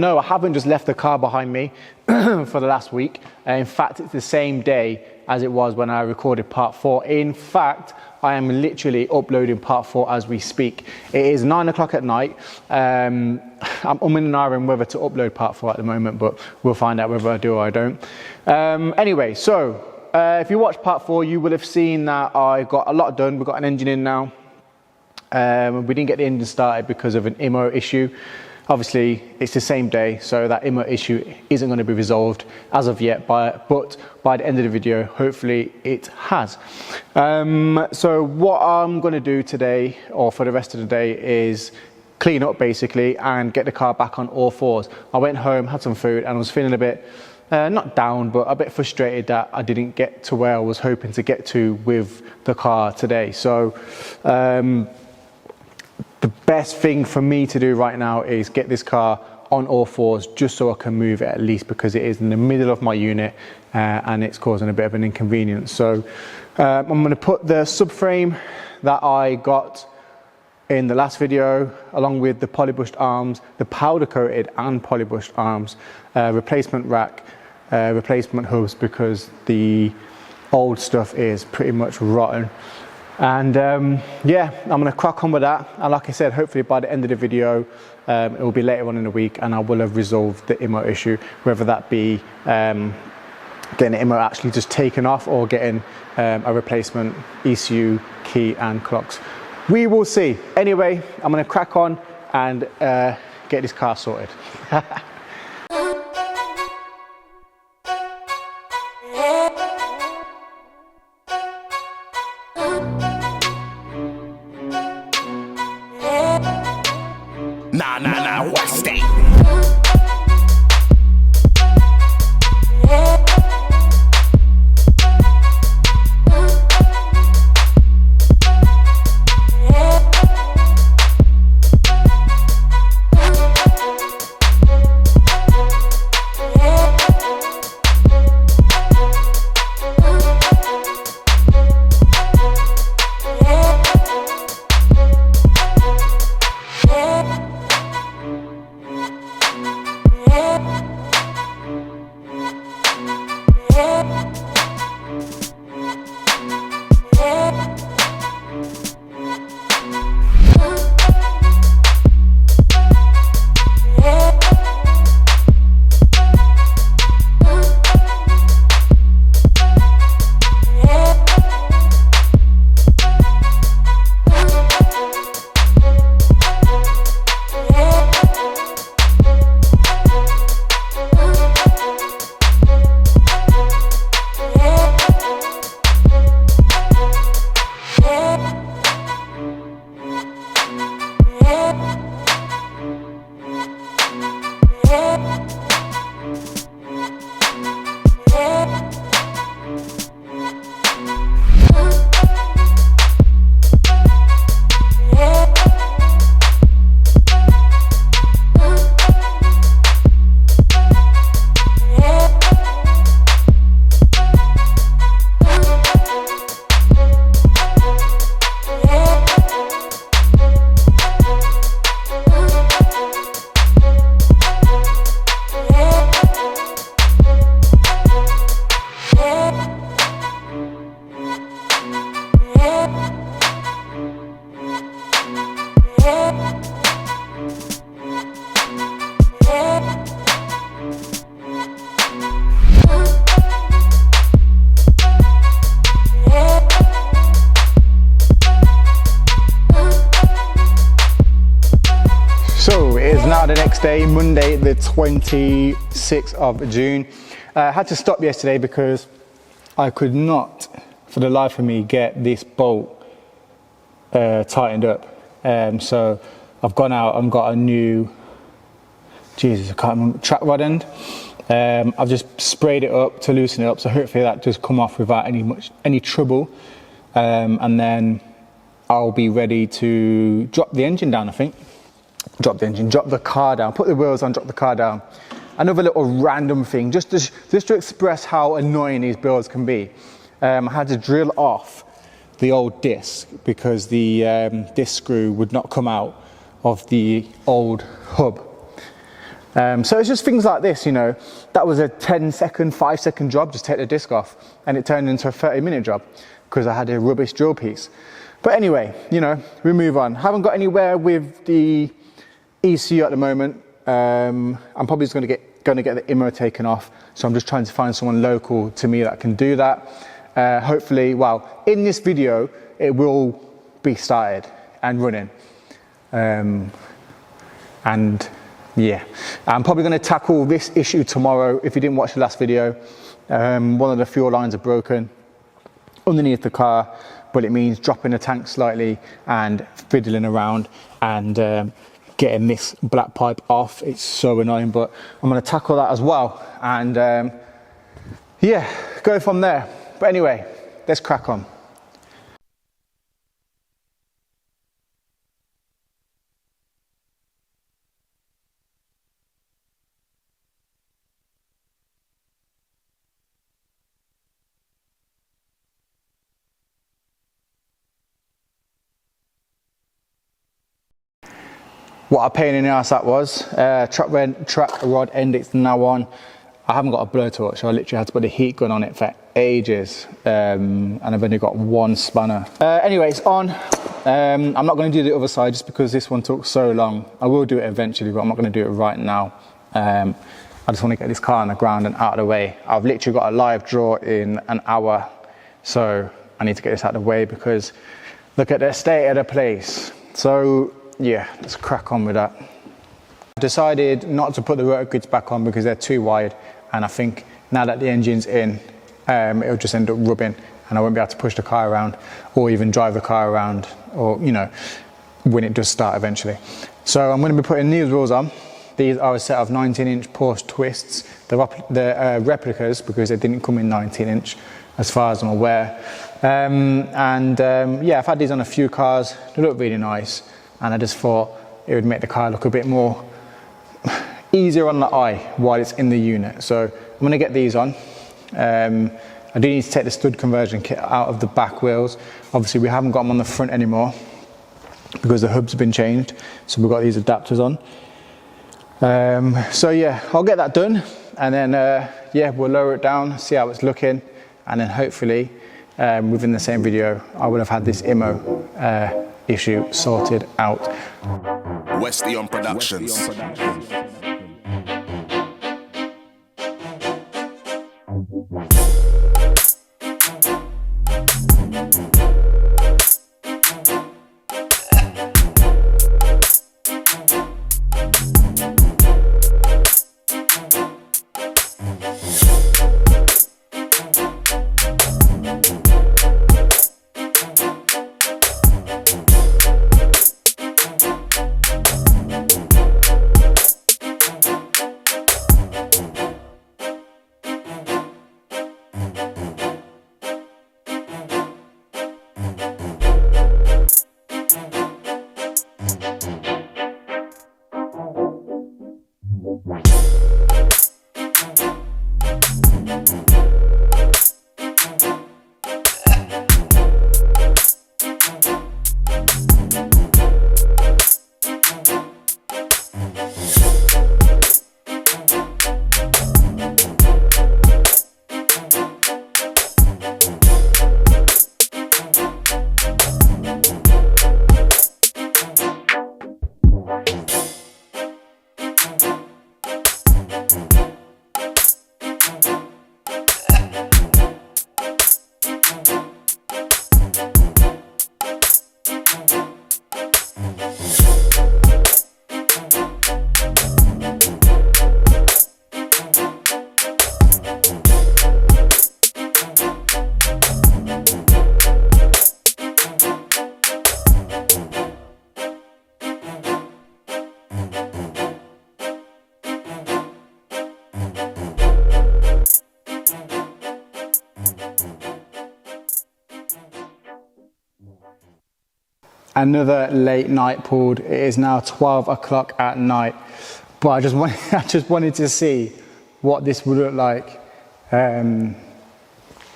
No, I haven't just left the car behind me for the last week. In fact, it's the same day as it was when I recorded part 4. In fact, I am literally uploading part 4 as we speak. It is 9 o'clock at night. I'm in an iron whether to upload part 4 at the moment, but we'll find out whether I do or I don't. Anyway, so if you watched part 4, you will have seen that I got a lot done. We've got an engine in now. We didn't get the engine started because of an IMO issue. Obviously, it's the same day, so that IMO issue isn't going to be resolved as of yet, but by the end of the video, hopefully it has. So what I'm going to do today, or for the rest of the day, is clean up basically and get the car back on all fours. I went home, had some food, and I was feeling a bit, not down, but a bit frustrated that I didn't get to where I was hoping to get to with the car today. So the best thing for me to do right now is get this car on all fours just so I can move it at least, because it is in the middle of my unit and it's causing a bit of an inconvenience. So I'm going to put the subframe that I got in the last video along with the polybrushed arms, the powder coated and polybrushed arms, replacement rack, replacement hubs because the old stuff is pretty much rotten. And yeah, I'm going to crack on with that, and like I said, hopefully by the end of the video it will be later on in the week and I will have resolved the IMO issue, whether that be getting the IMO actually just taken off or getting a replacement ECU, key and clocks. We will see. Anyway, I'm going to crack on and get this car sorted. Nah, what state? Now the next day, Monday the 26th of June. I had to stop yesterday because I could not for the life of me get this bolt tightened up. So I've gone out and got a new, Jesus, I can't remember, track rod end. I've just sprayed it up to loosen it up, so hopefully that does come off without any trouble. And then I'll be ready to drop the engine down, I think. Drop the car down, put the wheels on, drop the car down. Another little random thing, just to express how annoying these builds can be. I had to drill off the old disc because the disc screw would not come out of the old hub. So it's just things like this, you know, that was a 10-second, 5-second job, just take the disc off, and it turned into a 30-minute job because I had a rubbish drill piece. But anyway, you know, we move on. Haven't got anywhere with the ECU at the moment. I'm probably just going to get the IMO taken off, so I'm just trying to find someone local to me that can do that. Hopefully, well, in this video, it will be started and running. And yeah, I'm probably going to tackle this issue tomorrow. If you didn't watch the last video, one of the fuel lines are broken underneath the car, but it means dropping the tank slightly and fiddling around and getting this black pipe off. It's so annoying, but I'm going to tackle that as well, and yeah, go from there. But anyway, let's crack on. What a pain in the ass that was. Track rod end, it's now on. I haven't got a blowtorch, so I literally had to put the heat gun on it for ages, and I've only got one spanner. Anyway, it's on. I'm not going to do the other side just because this one took so long. I will do it eventually, but I'm not going to do it right now. I just want to get this car on the ground and out of the way. I've literally got a live draw in an hour, so I need to get this out of the way because look at the state of the place. So yeah, let's crack on with that. I decided not to put the rotor grids back on because they're too wide, and I think now that the engine's in, it'll just end up rubbing and I won't be able to push the car around or even drive the car around, or you know, when it does start eventually. So I'm going to be putting these wheels on. These are a set of 19-inch Porsche twists. They're replicas because they didn't come in 19-inch as far as I'm aware. Yeah, I've had these on a few cars. They look really nice, and I just thought it would make the car look a bit more easier on the eye while it's in the unit. So I'm going to get these on. I do need to take the stud conversion kit out of the back wheels. Obviously we haven't got them on the front anymore because the hubs have been changed, so we've got these adapters on. So yeah, I'll get that done, and then yeah, we'll lower it down, see how it's looking, and then hopefully within the same video I would have had this IMO issue sorted out. Westion Productions. Another late night pulled. It is now 12 o'clock at night, but I just wanted to see what this would look like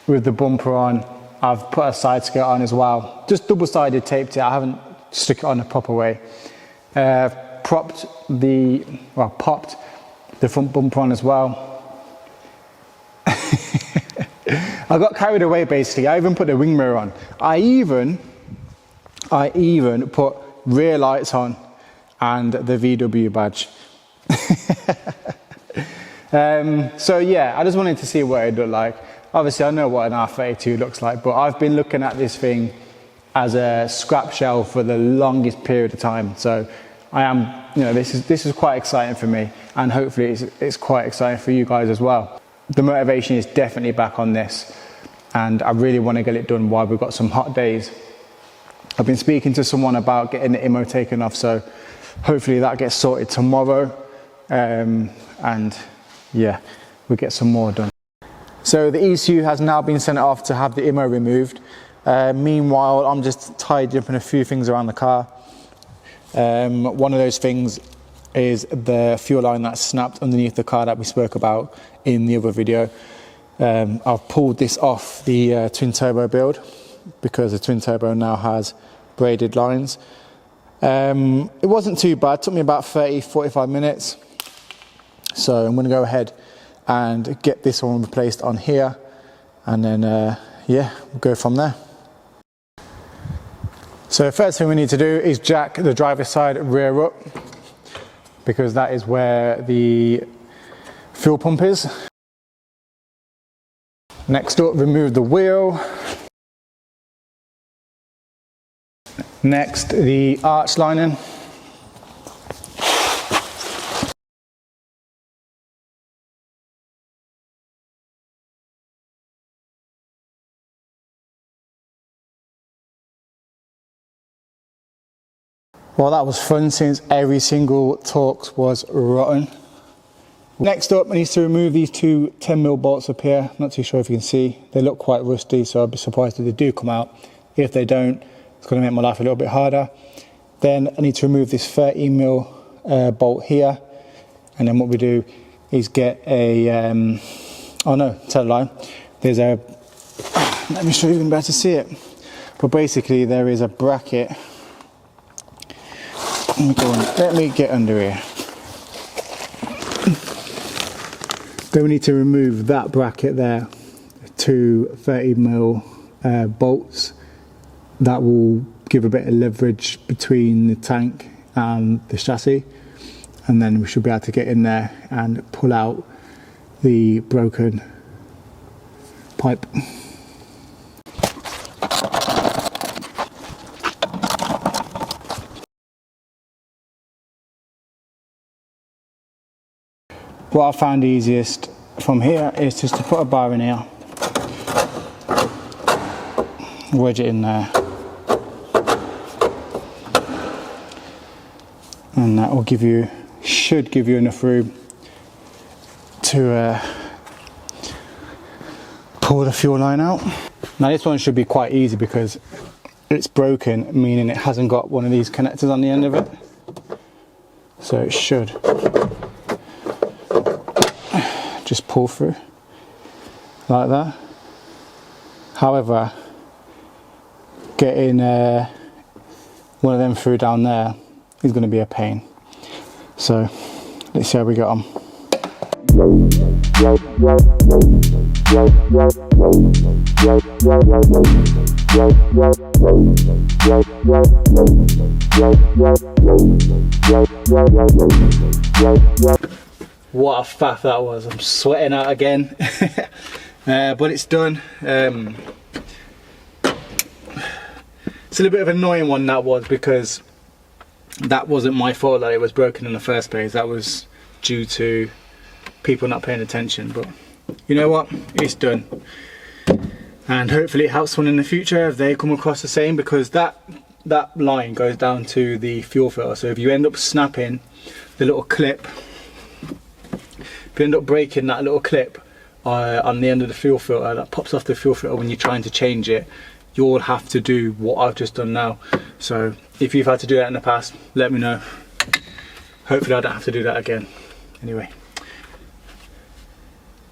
with the bumper on. I've put a side skirt on as well, just double-sided taped it. I haven't stuck it on the proper way. Popped the front bumper on as well. I got carried away basically. I even put the wing mirror on. I even put rear lights on and the VW badge. So yeah, I just wanted to see what it looked like. Obviously I know what an R32 looks like, but I've been looking at this thing as a scrap shell for the longest period of time. So I am, you know, this is quite exciting for me, and hopefully it's quite exciting for you guys as well. The motivation is definitely back on this, and I really want to get it done while we've got some hot days. I've been speaking to someone about getting the IMO taken off, so hopefully that gets sorted tomorrow, and yeah, we'll get some more done. So the ECU has now been sent off to have the IMO removed. Meanwhile, I'm just tidying up a few things around the car. One of those things is the fuel line that's snapped underneath the car that we spoke about in the other video. I've pulled this off the twin turbo build because the twin turbo now has braided lines. It wasn't too bad, it took me about 30-45 minutes. So I'm going to go ahead and get this one replaced on here, and then yeah, we'll go from there. So first thing we need to do is jack the driver's side rear up, because that is where the fuel pump is. Next up, remove the wheel. Next, the arch lining. Well, that was fun since every single Torx was rotten. Next up, I need to remove these two 10mm bolts up here. Not too sure if you can see. They look quite rusty, so I'd be surprised if they do come out. If they don't, it's going to make my life a little bit harder. Then I need to remove this 30mm bolt here. And then what we do is get a, oh no, tell a lie. There's a, let me show you, you can better see it. But basically there is a bracket. Let me get under here. Then we need to remove that bracket there, two 30mm bolts. That will give a bit of leverage between the tank and the chassis, and then we should be able to get in there and pull out the broken pipe. What I found easiest from here is just to put a bar in here, wedge it in there, and that will give you, should give you enough room to pull the fuel line out. Now this one should be quite easy because it's broken, meaning it hasn't got one of these connectors on the end of it, so it should just pull through like that. However, getting one of them through down there is going to be a pain. So let's see how we get on. What a faff that was. I'm sweating out again. But it's done. It's a little bit of an annoying one, that was, because that wasn't my fault that it was broken in the first place. That was due to people not paying attention. But you know what? It's done. And hopefully it helps someone in the future if they come across the same, because that line goes down to the fuel filter. So if you end up snapping the little clip, if you end up breaking that little clip on the end of the fuel filter that pops off the fuel filter when you're trying to change it, you'll have to do what I've just done now. So if you've had to do that in the past, let me know. Hopefully I don't have to do that again. Anyway.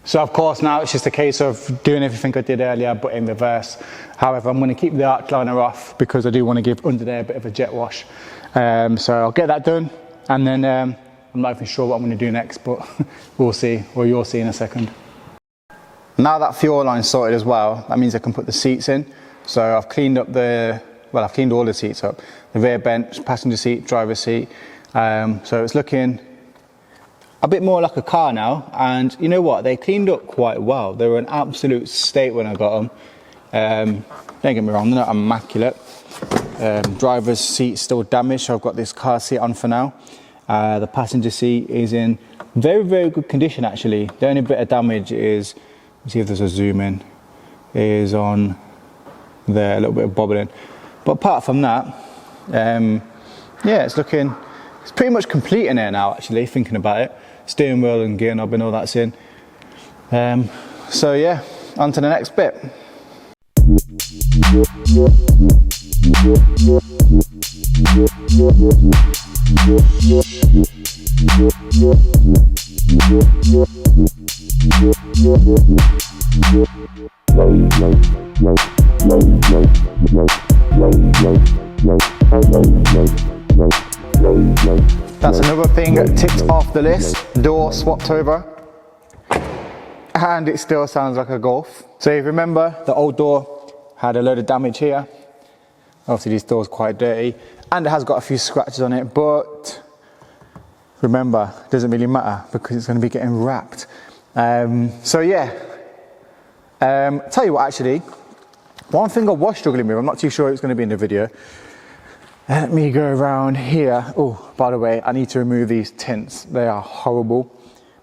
So of course now it's just a case of doing everything I did earlier but in reverse. However, I'm going to keep the arc liner off because I do want to give under there a bit of a jet wash. So I'll get that done, and then I'm not even sure what I'm going to do next, but we'll see, or you'll see in a second. Now that fuel line's sorted as well, that means I can put the seats in. So I've cleaned up I've cleaned all the seats up. The rear bench, passenger seat, driver's seat. So it's looking a bit more like a car now. And you know what? They cleaned up quite well. They were in absolute state when I got them. Don't get me wrong, they're not immaculate. Driver's seat still damaged, so I've got this car seat on for now. The passenger seat is in very, very good condition actually. The only bit of damage is, let's see if there's a zoom in, is on there, a little bit of bobbling. But apart from that, yeah, it's pretty much complete in here now actually, thinking about it. Steering wheel and gear knob and all that's in. So yeah, on to the next bit. That's another thing ticked off the list. Door swapped over, and it still sounds like a Golf. So if you remember, the old door had a load of damage here. Obviously this door's quite dirty, and it has got a few scratches on it, but remember, it doesn't really matter because it's going to be getting wrapped. So yeah, tell you what actually, one thing I was struggling with, I'm not too sure it's going to be in the video. Let me go around here. Oh, by the way, I need to remove these tints. They are horrible,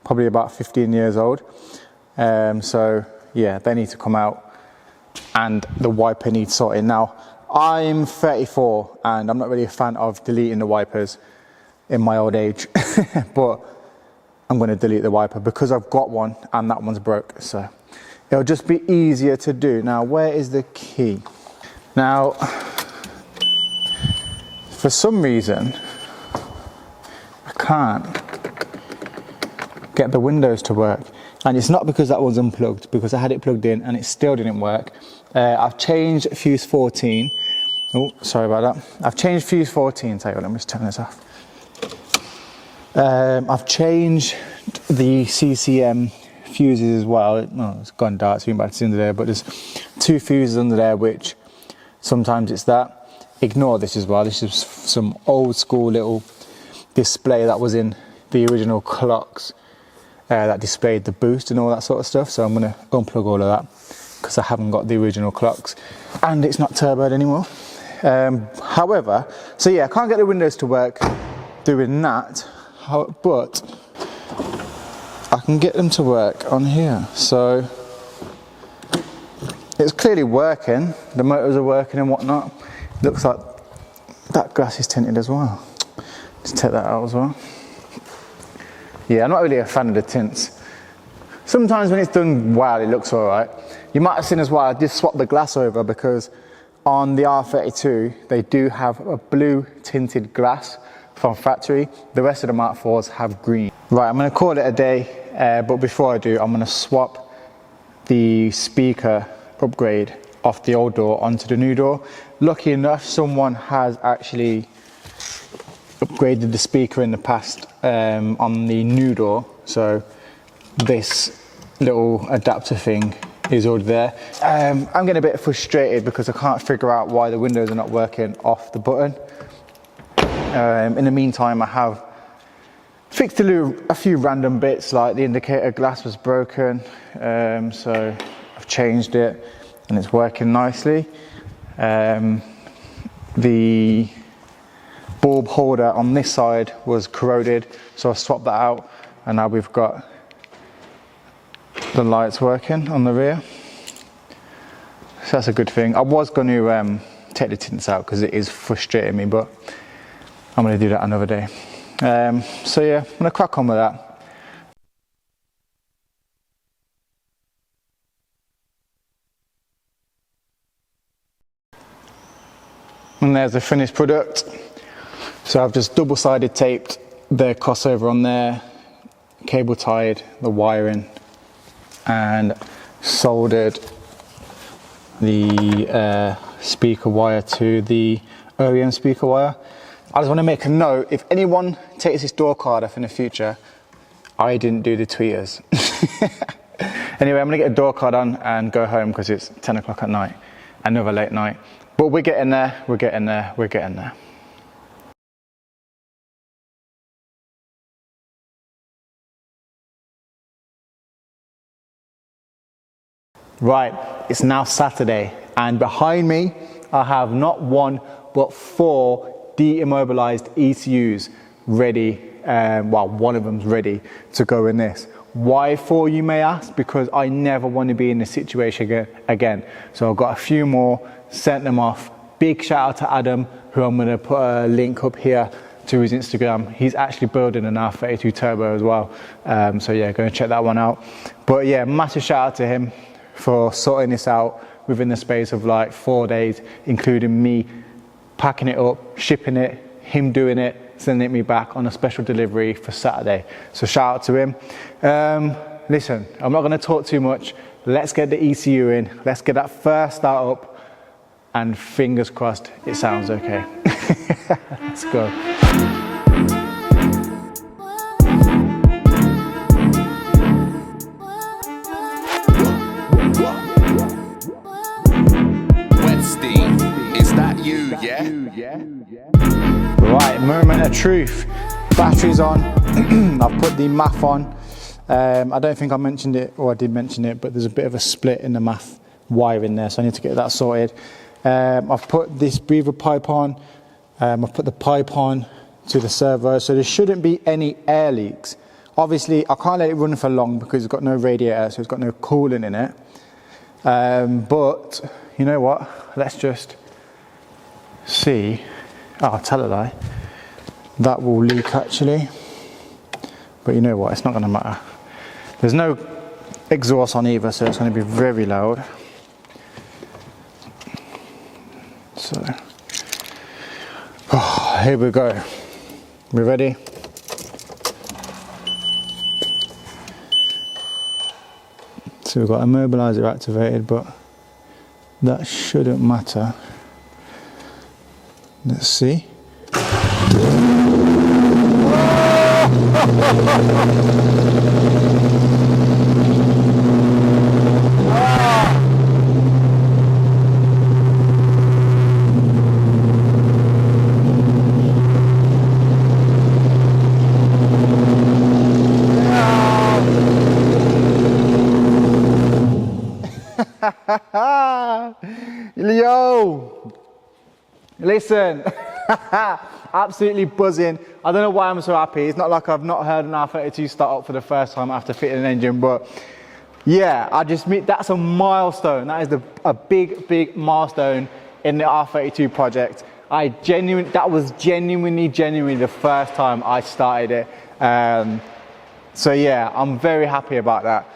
probably about 15 years old. So yeah, they need to come out, and the wiper needs sorting. Now, I'm 34 and I'm not really a fan of deleting the wipers in my old age, but I'm going to delete the wiper because I've got one and that one's broke. So it'll just be easier to do. Now, where is the key? Now, for some reason, I can't get the windows to work. And it's not because that was unplugged, because I had it plugged in and it still didn't work. I've changed fuse 14. Oh, sorry about that. I've changed fuse 14. Tell you what, let me just turn this off. I've changed the CCM fuses as well. No, it's gone dark, so you might see under there, but there's 2 fuses under there, which sometimes it's that. Ignore this as well. This is some old school little display that was in the original clocks that displayed the boost and all that sort of stuff. So I'm going to unplug all of that because I haven't got the original clocks and it's not turboed anymore. However, so yeah, I can't get the windows to work doing that, but I can get them to work on here. So it's clearly working. The motors are working and whatnot. Looks like that glass is tinted as well. Just take that out as well. Yeah, I'm not really a fan of the tints. Sometimes when it's done well, it looks all right. You might have seen as well, I just swapped the glass over because on the R32, they do have a blue tinted glass from factory. The rest of the Mark IVs have green. Right, I'm gonna call it a day, but before I do, I'm gonna swap the speaker upgrade off the old door onto the new door. Lucky enough, someone has actually upgraded the speaker in the past on the new door, so this little adapter thing is already there. I'm getting a bit frustrated because I can't figure out why the windows are not working off the button. In the meantime, I have fixed a few random bits, like the indicator glass was broken, so I've changed it and it's working nicely. The bulb holder on this side was corroded, so I swapped that out and now we've got the lights working on the rear. So that's a good thing. I was going to take the tints out because it is frustrating me, but I'm going to do that another day. So yeah, I'm going to crack on with that. And there's the finished product. So I've just double-sided taped the crossover on there, cable tied the wiring, and soldered the speaker wire to the OEM speaker wire. I just want to make a note, if anyone takes this door card off in the future, I didn't do the tweeters. Anyway, I'm gonna get a door card on and go home because it's 10 o'clock at night, another late night. But we're getting there, we're getting there, we're getting there. Right, it's now Saturday, and behind me, I have not one, but 4 de-immobilized ECUs ready, well, one of them's ready to go in this. Why 4, you may ask? Because I never want to be in this situation again. So I've got a few more, sent them off. Big shout out to Adam, who I'm gonna put a link up here to his Instagram. He's actually building an R32 turbo as well. So yeah, go and check that one out. But yeah, massive shout out to him for sorting this out within the space of like 4 days, including me packing it up, shipping it, him doing it, sending it me back on a special delivery for Saturday. So shout out to him. Listen, I'm not gonna talk too much. Let's get the ECU in. Let's get that first start up, and fingers crossed it sounds okay. Let's go. Is that you, yeah? Right, moment of truth. Battery's on. I've put the math on. I don't think I mentioned it, or I did mention it, but there's a bit of a split in the math wire in there, so I need to get that sorted. I've put this breather pipe on. I've put the pipe on to the servo, so there shouldn't be any air leaks. Obviously, I can't let it run for long because it's got no radiator, so it's got no coolant in it. But you know what? Let's just see. Oh, tell a lie. That will leak actually. But you know what? It's not going to matter. There's no exhaust on either, so it's going to be very loud. So, oh, here we go. We ready? So we've got immobilizer activated, but that shouldn't matter. Let's see. Yo, listen, absolutely buzzing. I don't know why I'm so happy. It's not like I've not heard an R32 start up for the first time after fitting an engine, but yeah, that's a milestone. That is a big milestone in the R32 project. That was genuinely the first time I started it. So yeah, I'm very happy about that.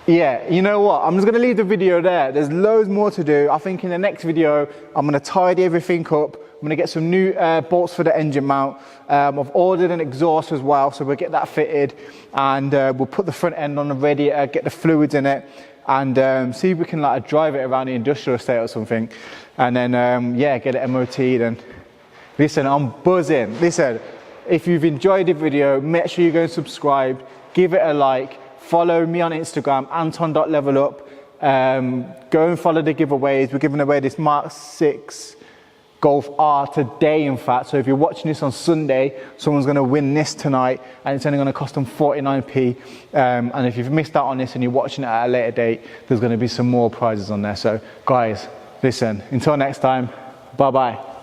Yeah, you know what? I'm just gonna leave the video there. There's loads more to do. I think in the next video, I'm gonna tidy everything up. I'm gonna get some new bolts for the engine mount. I've ordered an exhaust as well, so we'll get that fitted, and we'll put the front end on the radiator, get the fluids in it, and see if we can like drive it around the industrial estate or something. And then, yeah, get it MOT'd. And listen, I'm buzzing. Listen, if you've enjoyed the video, make sure you go and subscribe, give it a like. Follow me on Instagram, anton.levelup. Go and follow the giveaways. We're giving away this Mark 6 Golf R today, in fact. So if you're watching this on Sunday, someone's going to win this tonight, and it's only going to cost them 49p. And if you've missed out on this and you're watching it at a later date, there's going to be some more prizes on there. So guys, listen, until next time, bye-bye.